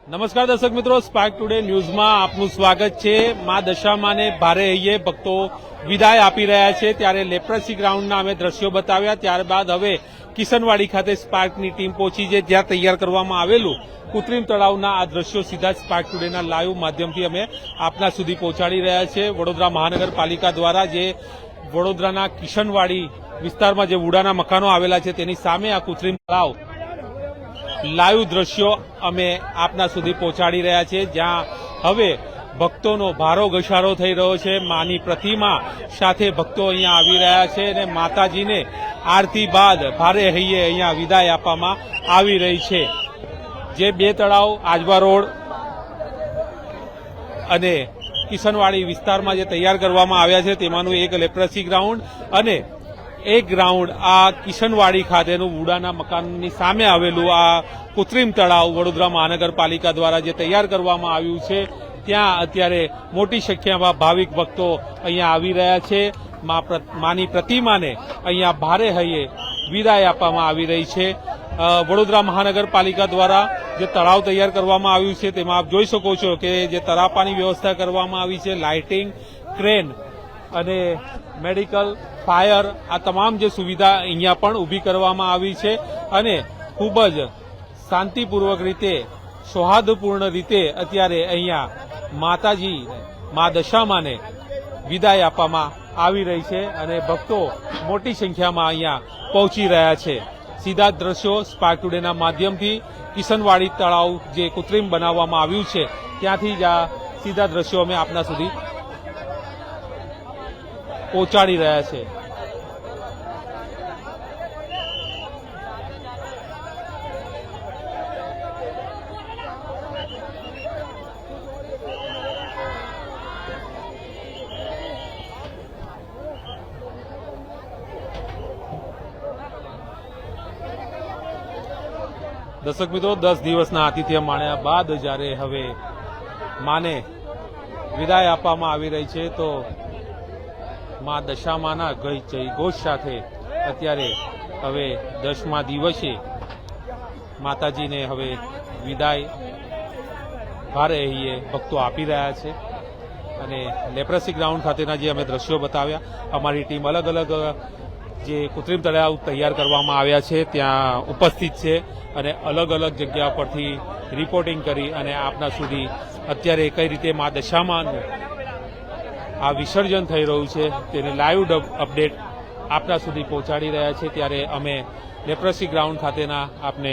નમસ્કાર દર્શક મિત્રો, સ્પાર્ક ટુડે ન્યૂઝમાં આપનું સ્વાગત છે। માં દશામાને ભારે હૈયે ભક્તો વિદાય આપી રહ્યા છે ત્યારે લેપ્રસી ગ્રાઉન્ડના અમે દ્રશ્યો બતાવ્યા। ત્યારબાદ હવે કિશનવાડી ખાતે સ્પાર્કની ટીમ પહોંચી છે, જ્યાં તૈયાર કરવામાં આવેલું કૃત્રિમ તળાવના આ દ્રશ્યો સીધા જ સ્પાર્ક ટુડેના લાઈવ માધ્યમથી અમે આપના સુધી પહોંચાડી રહ્યા છે। વડોદરા મહાનગરપાલિકા દ્વારા જે વડોદરાના કિશનવાડી વિસ્તારમાં જે વુડાના મકાનો આવેલા છે તેની સામે આ કૃત્રિમ તળાવ લાઈવ દ્રશ્યો અમે આપના સુધી પહોંચાડી રહ્યા છે, જ્યાં હવે ભક્તોનો ભારો ઘસારો થઈ રહ્યો છે। માની પ્રતિમા સાથે ભક્તો અહીંયા આવી રહ્યા છે અને માતાજીને આરતી બાદ ભારે હૈયે અહીંયા વિદાય આપવામાં આવી રહી છે। જે બે તળાવ આજવા રોડ અને કિશનવાડી વિસ્તારમાં જે તૈયાર કરવામાં આવ્યા છે તેમાંનું એક લેપ્રસી ગ્રાઉન્ડ અને એક ગ્રાઉન્ડ આ કિશનવાડી ખાતેનું વુડાના મકાનની સામે આવેલું આ કૃત્રિમ તળાવ વડોદરા મહાનગરપાલિકા દ્વારા જે તૈયાર કરવામાં આવ્યું છે, ત્યાં અત્યારે મોટી સંખ્યામાં ભાવિક ભક્તો અહીંયા આવી રહ્યા છે। માની પ્રતિમાને અહીંયા ભારે હૈયે વિદાય આપવામાં આવી રહી છે। વડોદરા મહાનગરપાલિકા દ્વારા જે તળાવ તૈયાર કરવામાં આવ્યું છે તેમાં આપ જોઈ શકો છો કે જે તરાપાની વ્યવસ્થા કરવામાં આવી છે, લાઇટિંગ, ક્રેન અને મેડિકલ, ફાયર, આ તમામ જે સુવિધા અહીંયા પણ ઊભી કરવામાં આવી છે અને ખૂબ જ શાંતિપૂર્વક રીતે, સૌહાર્દપૂર્ણ રીતે અત્યારે અહીંયા માતાજી મા દશામાને વિદાય આપવામાં આવી રહી છે અને ભક્તો મોટી સંખ્યામાં અહીંયા પહોંચી રહ્યા છે। સીધા દ્રશ્યો સ્પાર્ક ટુડેના માધ્યમથી કિશનવાડી તળાવ જે કૃત્રિમ બનાવવામાં આવ્યું છે ત્યાંથી જ આ સીધા દ્રશ્યો અમે આપના સુધી પહોંચાડી રહ્યા છે। દર્શક મિત્રો, 10 દિવસના આતિથ્ય માણ્યા બાદ જ્યારે હવે માને વિદાય આપવામાં આવી રહી છે તો મા દશામાના જયઘોષ સાથે અત્યારે હવે 10મા દિવસે માતાજીને હવે વિદાય ભારે હૈયે ભક્તો આપી રહ્યા છે અને લેપ્રસી ગ્રાઉન્ડ ખાતેના જે અમે દ્રશ્યો બતાવ્યા, અમારી ટીમ અલગ અલગ જે કૃત્રિમ તળાવ તૈયાર કરવામાં આવ્યા છે ત્યાં ઉપસ્થિત છે અને અલગ અલગ જગ્યા પરથી રિપોર્ટિંગ કરી અને આપના સુધી અત્યારે કઈ રીતે મા દશામાનું આ વિસર્જન થઈ રહ્યું છે તેની લાઈવ અપડેટ આપના સુધી પહોંચાડી રહ્યા છે। ત્યારે અમે લેપ્રસી ગ્રાઉન્ડ ખાતેના આપને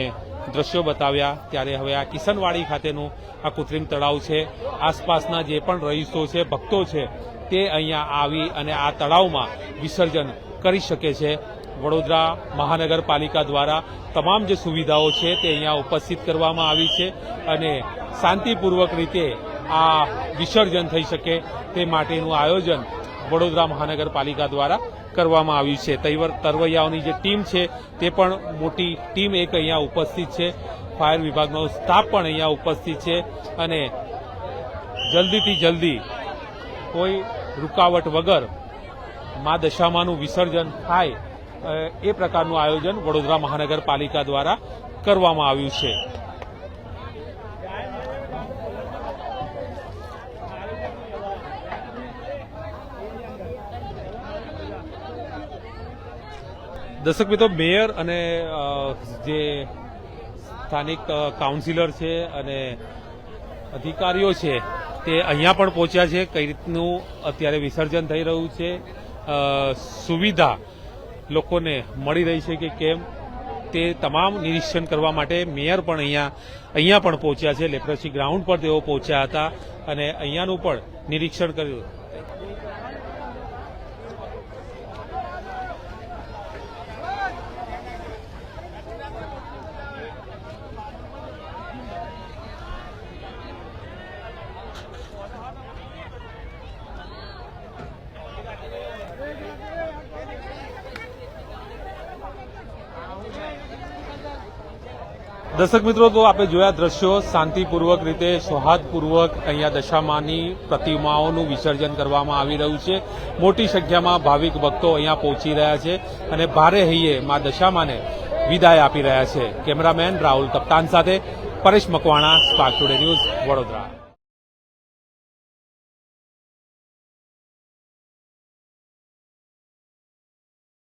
દ્રશ્યો બતાવ્યા। ત્યારે હવે આ કિશનવાડી ખાતેનું આ કૃત્રિમ તળાવ છે, આસપાસના જે પણ રહીશો છે, ભક્તો છે, તે અહીંયા આવી અને આ તળાવમાં વિસર્જન કરી શકે છે। વડોદરા મહાનગરપાલિકા દ્વારા તમામ જે સુવિધાઓ છે તે અહીંયા ઉપસ્થિત કરવામાં આવી છે અને શાંતિપૂર્વક રીતે આ વિસર્જન થઈ શકે તે માટેનું આયોજન વડોદરા મહાનગરપાલિકા દ્વારા કરવામાં આવ્યું છે। તરવૈયાઓની જે ટીમ છે તે પણ મોટી ટીમ એક અહીંયા ઉપસ્થિત છે, ફાયર વિભાગનો સ્ટાફ પણ અહીંયા ઉપસ્થિત છે અને જલ્દીથી જલ્દી કોઈ રૂકાવટ વગર મા દશામાનું વિસર્જન થાય એ પ્રકારનું આયોજન વડોદરા મહાનગરપાલિકા દ્વારા કરવામાં આવ્યું છે। દર્શક મિત્રો, મેયર અને જે સ્થાનિક કાઉન્સિલર છે અને અધિકારીઓ છે તે અહીંયા પણ પહોંચ્યા છે। કઈ રીતનું અત્યારે વિસર્જન થઈ રહ્યું છે, સુવિધા લોકોને મળી રહી છે કે કેમ, તે તમામ નિરીક્ષણ કરવા માટે મેયર પણ અહીંયા પણ પહોંચ્યા છે। લેપ્રસી ગ્રાઉન્ડ પર તેઓ પહોંચ્યા હતા અને અહીંયાનું પણ નિરીક્ષણ કર્યું। દર્શક મિત્રો, તો આપણે જોયા દ્રશ્યો, શાંતિપૂર્વક રીતે, સૌહાર્દપૂર્વક અહીંયા દશામાની પ્રતિમાઓનું વિસર્જન કરવામાં આવી રહ્યું છે। મોટી સંખ્યામાં ભાવિક ભક્તો અહીંયા પહોંચી રહ્યા છે અને ભારે હૈયે મા દશામાને વિદાય આપી રહ્યા છે। કેમેરામેન રાહુલ કપ્તાન સાથે Paresh Makwana, spark today news, Vadodara.